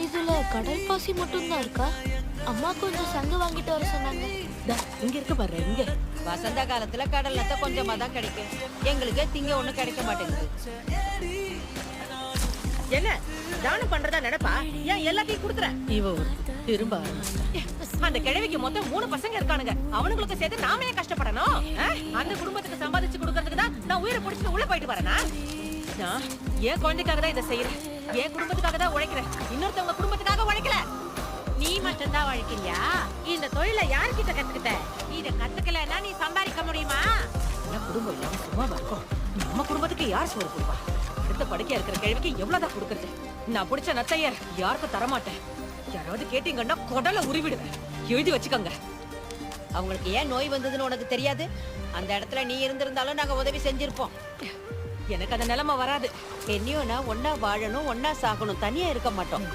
இதுல கடல் பாசி மட்டும் தான் இருக்கா? அம்மா கொஞ்சம் சங்கு வாங்கிட்டு வர சொன்னாங்க. இங்க இருக்கு பாரு இங்க. வசந்த காலத்துல கடல் நத்த கொஞ்சமா தான் கிடைக்கும். எங்களுக்கே திங்க ஒண்ணு கிடைக்க மாட்டேங்குது. என்ன தானம் பண்றதா நினைப்பா? ஏன் எல்லாத்தையும் குடுக்குற? இவ ஒரு திரும்ப ஆரம்பிச்சிட்டா. அந்த கிழவிக்கு மொத்தம் 3 பசங்க இருக்கானுங்க. அவனுங்களுக்கு சேர்த்து நாம ஏன் கஷ்டப்படணும்? அந்த குடும்பத்துக்கு சம்பாதிச்சு கொடுக்கறதுக்கு தான் நான் உயிரை பிடிச்சிட்டு உள்ள போயிட்டு வரேனா? நான் என் குழந்தைக்காக தான் இதை செய்யறேன். என் குடும்பத்துக்காக தான் உழைக்கிறேன். இன்னொருத்தவங்க குடும்பத்துக்காக உழைக்கல. நீ மட்டும் தான் உழைக்கிறியா? இந்த தொழிலை யார்கிட்ட கத்துக்கிட்ட? இத கத்துக்கலன்னா நீ சம்பாதிக்க முடியுமா? என் குடும்பம் இல்லாம சும்மாவா இருக்கும்? நம்ம குடும்பத்துக்கு யார் சோறு கொடுப்பா? அடுத்த படுக்கையா இருக்கிற கிழவிக்கு எவ்வளவுதான் கொடுக்கறது? நான் பிடிச்ச நத்தைய யாருக்கும் தரமாட்டேன். யாராவது கேட்டீங்கன்னா கொடலை உருவிடுவேன். எழுதி வச்சுக்கோங்க. அவங்களுக்கு ஏன் நோய் வந்ததுன்னு உனக்கு தெரியாது? அந்த இடத்துல நீ இருந்திருந்தாலும் நாங்க உதவி செஞ்சிருப்போம். எனக்கு அந்த நிலைமை வராது. என்னையோனா ஒன்னா வாழணும், ஒன்னா சாகணும், தனியா இருக்க மாட்டோம்.